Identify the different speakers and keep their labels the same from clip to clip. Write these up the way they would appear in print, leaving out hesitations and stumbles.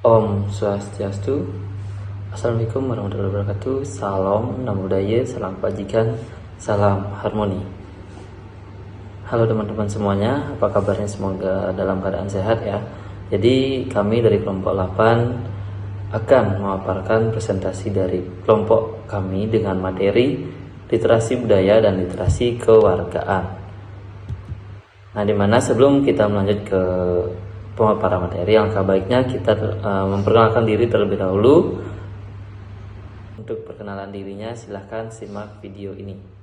Speaker 1: Om Swastiastu. Assalamualaikum warahmatullahi wabarakatuh. Salam Namo Buddhaya, salam kebajikan, salam harmoni. Halo teman-teman semuanya, apa kabarnya? Semoga dalam keadaan sehat ya. Jadi kami dari kelompok 8 akan memaparkan presentasi dari kelompok kami dengan materi literasi budaya dan literasi kewargaan. Nah, dimana sebelum kita melanjut ke pemaparan materi, alangkah baiknya kita memperkenalkan diri terlebih dahulu. Untuk perkenalan dirinya, silahkan simak video ini.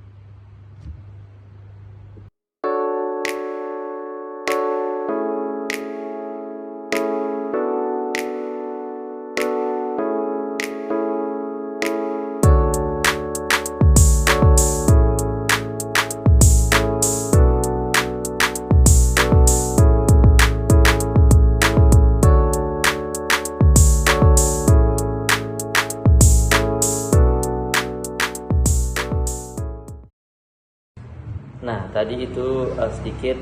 Speaker 1: Nah, tadi itu sedikit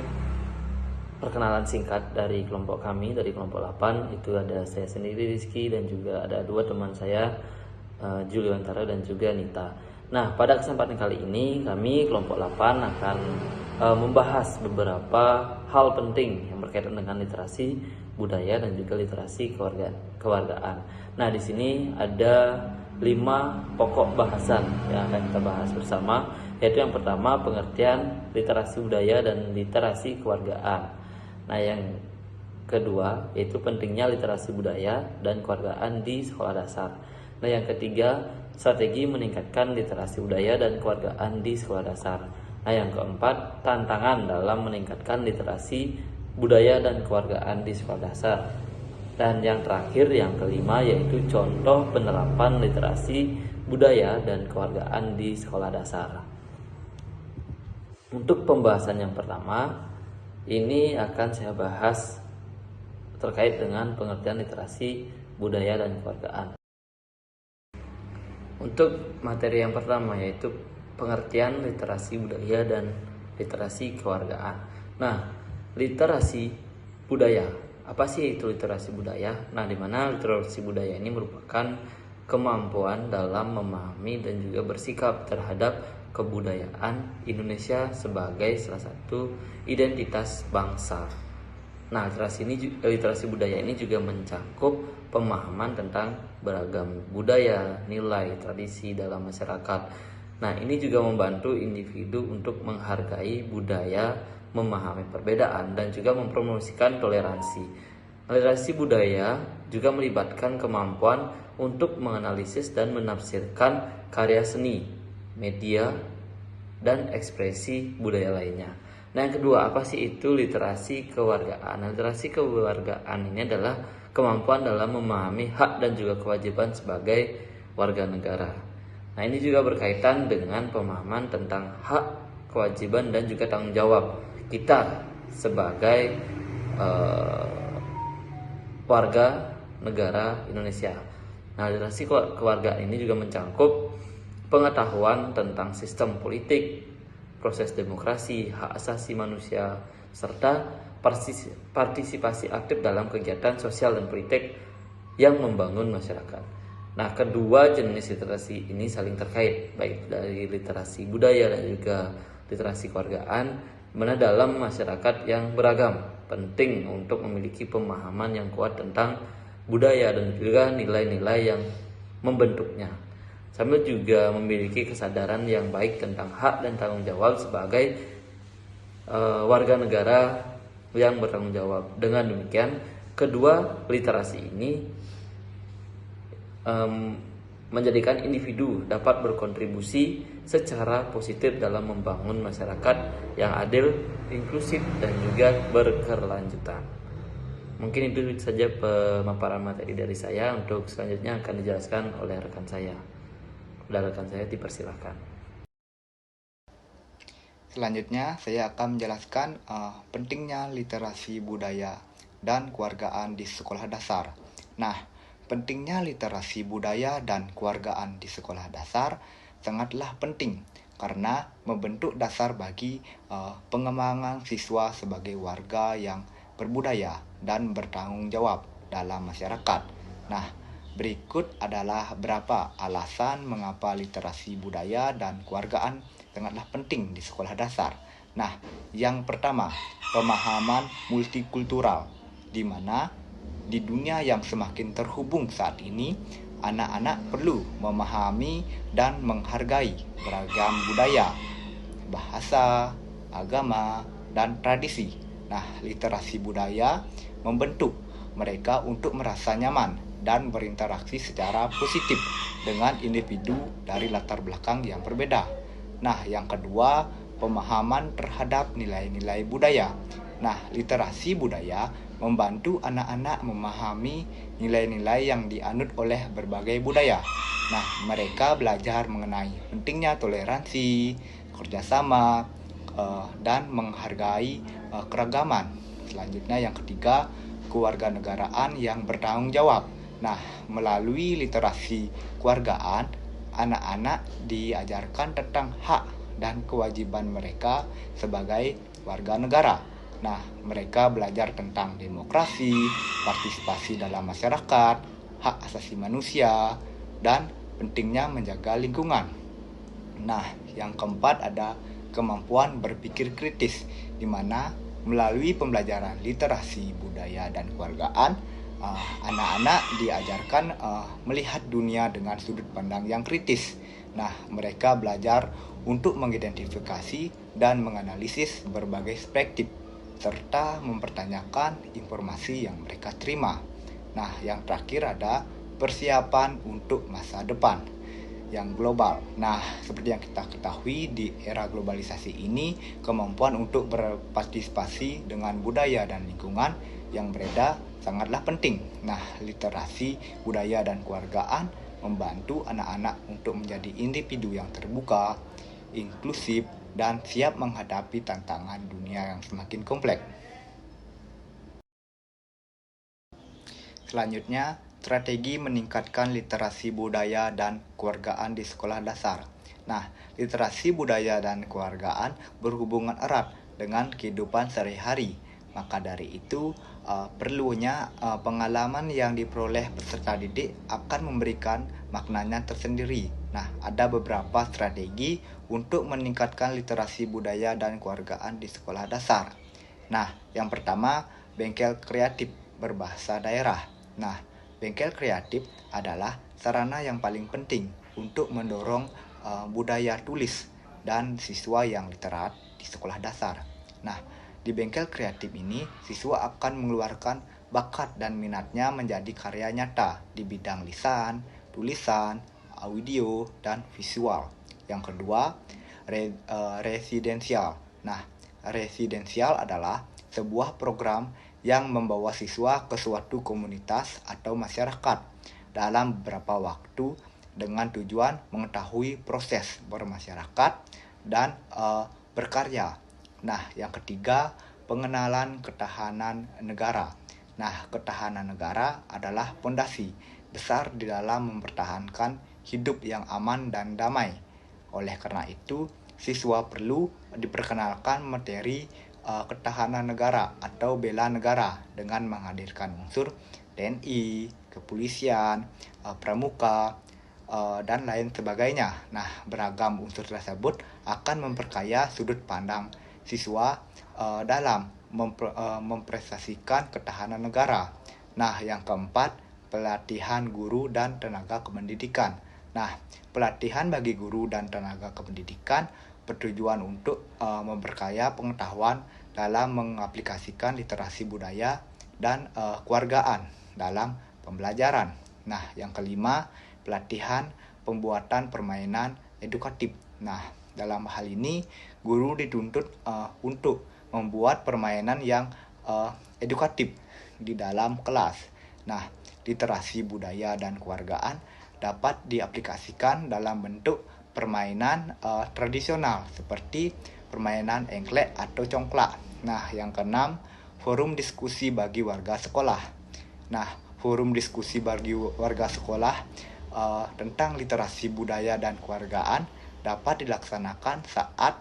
Speaker 1: perkenalan singkat dari kelompok kami, dari kelompok 8. Itu ada saya sendiri, Rizky, dan juga ada dua teman saya, Juliantara dan juga Nita. Nah, pada kesempatan kali ini kami kelompok 8 akan membahas beberapa hal penting yang berkaitan dengan literasi budaya dan juga literasi kewargaan. Nah, di sini ada 5 pokok bahasan yang akan kita bahas bersama, yaitu yang pertama pengertian literasi budaya dan literasi kewargaan. Nah, yang kedua yaitu pentingnya literasi budaya dan kewargaan di sekolah dasar. Nah, yang ketiga strategi meningkatkan literasi budaya dan kewargaan di sekolah dasar. Nah, yang keempat tantangan dalam meningkatkan literasi budaya dan kewargaan di sekolah dasar. Dan yang terakhir, yang kelima, yaitu contoh penerapan literasi budaya dan kewargaan di sekolah dasar. Untuk pembahasan yang pertama, ini akan saya bahas terkait dengan pengertian literasi budaya dan kewargaan. Untuk materi yang pertama, yaitu pengertian literasi budaya dan literasi kewargaan. Nah, literasi budaya, apa sih itu literasi budaya? Nah, di mana literasi budaya ini merupakan kemampuan dalam memahami dan juga bersikap terhadap kebudayaan Indonesia sebagai salah satu identitas bangsa. Nah, literasi budaya ini juga mencakup pemahaman tentang beragam budaya, nilai, tradisi dalam masyarakat. Nah, ini juga membantu individu untuk menghargai budaya, memahami perbedaan, dan juga mempromosikan toleransi. Literasi budaya juga melibatkan kemampuan untuk menganalisis dan menafsirkan karya seni, media, dan ekspresi budaya lainnya. Nah, yang kedua, apa sih itu literasi kewargaan? Literasi kewargaan ini adalah kemampuan dalam memahami hak dan juga kewajiban sebagai warga negara. Nah, ini juga berkaitan dengan pemahaman tentang hak, kewajiban, dan juga tanggung jawab kita sebagai warga negara Indonesia. Nah, literasi kewargaan ini juga mencakup pengetahuan tentang sistem politik, proses demokrasi, hak asasi manusia, serta partisipasi aktif dalam kegiatan sosial dan politik yang membangun masyarakat. Nah, kedua jenis literasi ini saling terkait, baik dari literasi budaya dan juga literasi kewargaan, mana dalam masyarakat yang beragam penting untuk memiliki pemahaman yang kuat tentang budaya dan juga nilai-nilai yang membentuknya, sambil juga memiliki kesadaran yang baik tentang hak dan tanggung jawab sebagai warga negara yang bertanggung jawab. Dengan demikian, kedua literasi ini menjadikan individu dapat berkontribusi secara positif dalam membangun masyarakat yang adil, inklusif, dan juga berkelanjutan. Mungkin itu saja pemaparan materi dari saya. Untuk selanjutnya akan dijelaskan oleh rekan saya. Rekan saya dipersilahkan.
Speaker 2: Selanjutnya saya akan menjelaskan pentingnya literasi budaya dan kewargaan di sekolah dasar. Nah, pentingnya literasi budaya dan kewargaan di sekolah dasar sangatlah penting karena membentuk dasar bagi pengembangan siswa sebagai warga yang berbudaya dan bertanggung jawab dalam masyarakat. Nah, berikut adalah beberapa alasan mengapa literasi budaya dan kewargaan sangatlah penting di sekolah dasar. Nah, yang pertama, pemahaman multikultural, di mana di dunia yang semakin terhubung saat ini, anak-anak perlu memahami dan menghargai beragam budaya, bahasa, agama, dan tradisi. Nah, literasi budaya membentuk mereka untuk merasa nyaman dan berinteraksi secara positif dengan individu dari latar belakang yang berbeda. Nah, yang kedua, pemahaman terhadap nilai-nilai budaya. Nah, literasi budaya membantu anak-anak memahami nilai-nilai yang dianut oleh berbagai budaya. Nah, mereka belajar mengenai pentingnya toleransi, kerjasama, dan menghargai keragaman. Selanjutnya yang ketiga, kewarganegaraan yang bertanggung jawab. Nah, melalui literasi kewargaan, anak-anak diajarkan tentang hak dan kewajiban mereka sebagai warga negara. Nah, mereka belajar tentang demokrasi, partisipasi dalam masyarakat, hak asasi manusia, dan pentingnya menjaga lingkungan. Nah, yang keempat ada kemampuan berpikir kritis, di mana melalui pembelajaran literasi budaya dan kewargaan, anak-anak diajarkan melihat dunia dengan sudut pandang yang kritis. Nah, mereka belajar untuk mengidentifikasi dan menganalisis berbagai perspektif, serta mempertanyakan informasi yang mereka terima. Nah, yang terakhir ada persiapan untuk masa depan yang global. Nah, seperti yang kita ketahui di era globalisasi ini, kemampuan untuk berpartisipasi dengan budaya dan lingkungan yang berbeda sangatlah penting. Nah, literasi budaya dan kewargaan membantu anak-anak untuk menjadi individu yang terbuka, inklusif, dan siap menghadapi tantangan dunia yang semakin kompleks. Selanjutnya, strategi meningkatkan literasi budaya dan kewargaan di sekolah dasar. Nah, literasi budaya dan kewargaan berhubungan erat dengan kehidupan sehari-hari. Maka dari itu, perlunya pengalaman yang diperoleh peserta didik akan memberikan maknanya tersendiri. Nah, ada beberapa strategi untuk meningkatkan literasi budaya dan kewargaan di sekolah dasar. Nah, yang pertama, bengkel kreatif berbahasa daerah. Nah, bengkel kreatif adalah sarana yang paling penting untuk mendorong budaya tulis dan siswa yang literat di sekolah dasar. Nah, di bengkel kreatif ini, siswa akan mengeluarkan bakat dan minatnya menjadi karya nyata di bidang lisan, tulisan, audio, dan visual. Yang kedua, residensial. Nah, residensial adalah sebuah program yang membawa siswa ke suatu komunitas atau masyarakat dalam beberapa waktu dengan tujuan mengetahui proses bermasyarakat dan berkarya. Nah, yang ketiga, pengenalan ketahanan negara. Nah, ketahanan negara adalah fondasi besar di dalam mempertahankan hidup yang aman dan damai. Oleh karena itu, siswa perlu diperkenalkan materi ketahanan negara atau bela negara dengan menghadirkan unsur TNI, kepolisian, pramuka, dan lain sebagainya. Nah, beragam unsur tersebut akan memperkaya sudut pandang siswa dalam mempresentasikan ketahanan negara. Nah, yang keempat, pelatihan guru dan tenaga kependidikan. Nah, pelatihan bagi guru dan tenaga kependidikan bertujuan untuk memperkaya pengetahuan dalam mengaplikasikan literasi budaya dan kewargaan dalam pembelajaran. Nah, yang kelima, pelatihan pembuatan permainan edukatif. Nah, dalam hal ini guru dituntut untuk membuat permainan yang edukatif di dalam kelas. Nah, literasi budaya dan kewargaan dapat diaplikasikan dalam bentuk permainan tradisional seperti permainan engklek atau congklak. Nah, yang keenam, forum diskusi bagi warga sekolah. Nah, forum diskusi bagi warga sekolah tentang literasi budaya dan kewargaan dapat dilaksanakan saat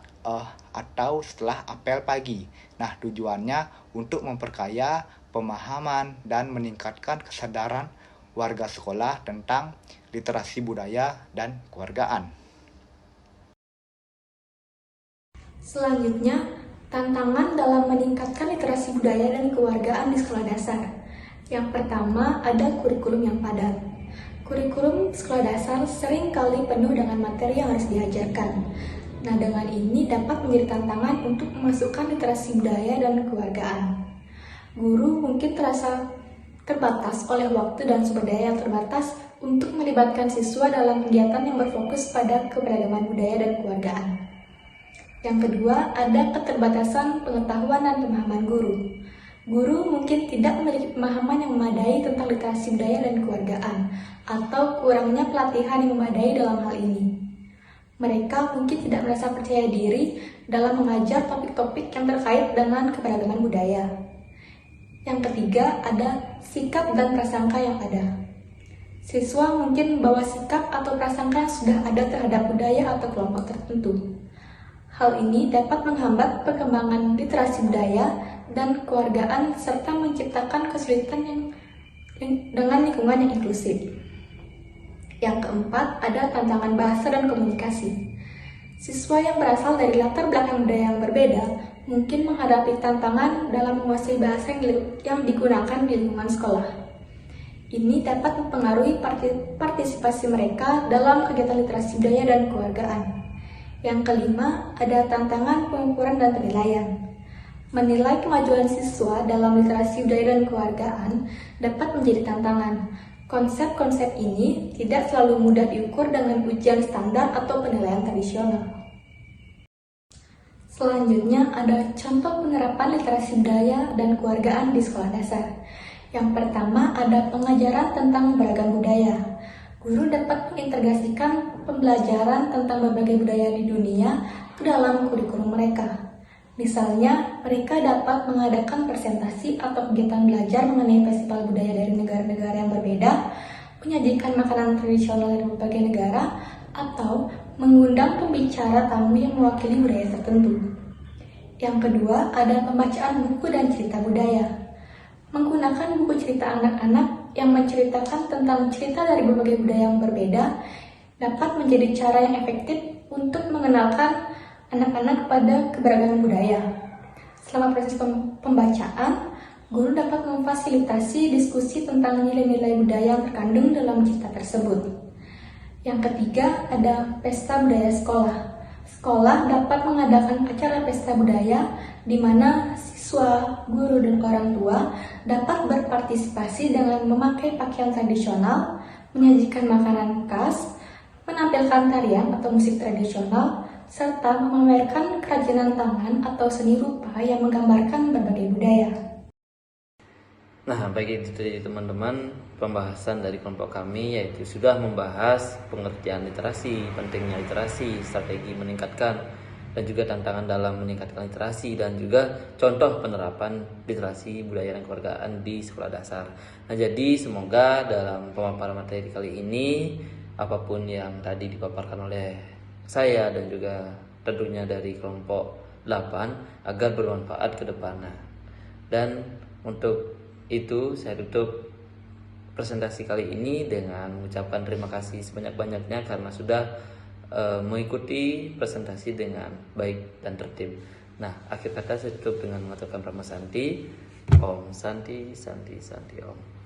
Speaker 2: atau setelah apel pagi. Nah, tujuannya untuk memperkaya pemahaman dan meningkatkan kesadaran warga sekolah tentang literasi budaya dan kewargaan.
Speaker 3: Selanjutnya, tantangan dalam meningkatkan literasi budaya dan kewargaan di sekolah dasar. Yang pertama, ada kurikulum yang padat. Kurikulum sekolah dasar sering kali penuh dengan materi yang harus diajarkan. Nah, dengan ini dapat menjadi tantangan untuk memasukkan literasi budaya dan kewargaan. Guru mungkin terasa terbatas oleh waktu dan sumber daya yang terbatas untuk melibatkan siswa dalam kegiatan yang berfokus pada keberagaman budaya dan kewargaan. Yang kedua, ada keterbatasan pengetahuan dan pemahaman guru. Guru mungkin tidak memiliki pemahaman yang memadai tentang literasi budaya dan kewargaan, atau kurangnya pelatihan yang memadai dalam hal ini. Mereka mungkin tidak merasa percaya diri dalam mengajar topik-topik yang terkait dengan keberagaman budaya. Yang ketiga, ada sikap dan prasangka yang ada. Siswa mungkin membawa sikap atau prasangka yang sudah ada terhadap budaya atau kelompok tertentu. Hal ini dapat menghambat perkembangan literasi budaya dan kewargaan serta menciptakan kesulitan dengan lingkungan yang inklusif. Yang keempat, ada tantangan bahasa dan komunikasi. Siswa yang berasal dari latar belakang budaya yang berbeda mungkin menghadapi tantangan dalam menguasai bahasa yang digunakan di lingkungan sekolah. Ini dapat mempengaruhi partisipasi mereka dalam kegiatan literasi budaya dan kewargaan. Yang kelima, ada tantangan pengukuran dan penilaian. Menilai kemajuan siswa dalam literasi budaya dan kewargaan dapat menjadi tantangan. Konsep-konsep ini tidak selalu mudah diukur dengan ujian standar atau penilaian tradisional. Selanjutnya, ada contoh penerapan literasi budaya dan kewargaan di sekolah dasar. Yang pertama, ada pengajaran tentang beragam budaya. Guru dapat mengintegrasikan pembelajaran tentang berbagai budaya di dunia ke dalam kurikulum mereka. Misalnya, mereka dapat mengadakan presentasi atau kegiatan belajar mengenai festival budaya dari negara-negara yang berbeda, menyajikan makanan tradisional dari berbagai negara, atau mengundang pembicara tamu yang mewakili budaya tertentu. Yang kedua, ada pembacaan buku dan cerita budaya. Menggunakan buku cerita anak-anak yang menceritakan tentang cerita dari berbagai budaya yang berbeda dapat menjadi cara yang efektif untuk mengenalkan anak-anak pada keberagaman budaya. Selama proses pembacaan, guru dapat memfasilitasi diskusi tentang nilai-nilai budaya yang terkandung dalam cerita tersebut. Yang ketiga, ada pesta budaya sekolah. Sekolah dapat mengadakan acara pesta budaya di mana siswa, guru, dan orang tua dapat berpartisipasi dengan memakai pakaian tradisional, menyajikan makanan khas, menampilkan tarian atau musik tradisional, serta memamerkan kerajinan tangan atau seni rupa yang menggambarkan berbagai budaya.
Speaker 1: Nah, baik itu tadi teman-teman, pembahasan dari kelompok kami yaitu sudah membahas pengertian literasi, pentingnya literasi, strategi meningkatkan, dan juga tantangan dalam meningkatkan literasi, dan juga contoh penerapan literasi budaya dan kewargaan di sekolah dasar. Nah, jadi semoga dalam pemaparan materi kali ini, apapun yang tadi dipaparkan oleh saya dan juga tentunya dari kelompok 8 agar bermanfaat ke depannya. Dan untuk itu saya tutup presentasi kali ini dengan mengucapkan terima kasih sebanyak-banyaknya karena sudah mengikuti presentasi dengan baik dan tertib. Nah, akhir kata saya tutup dengan mengaturkan Prama Santi. Om Santi, Santi, Santi Om.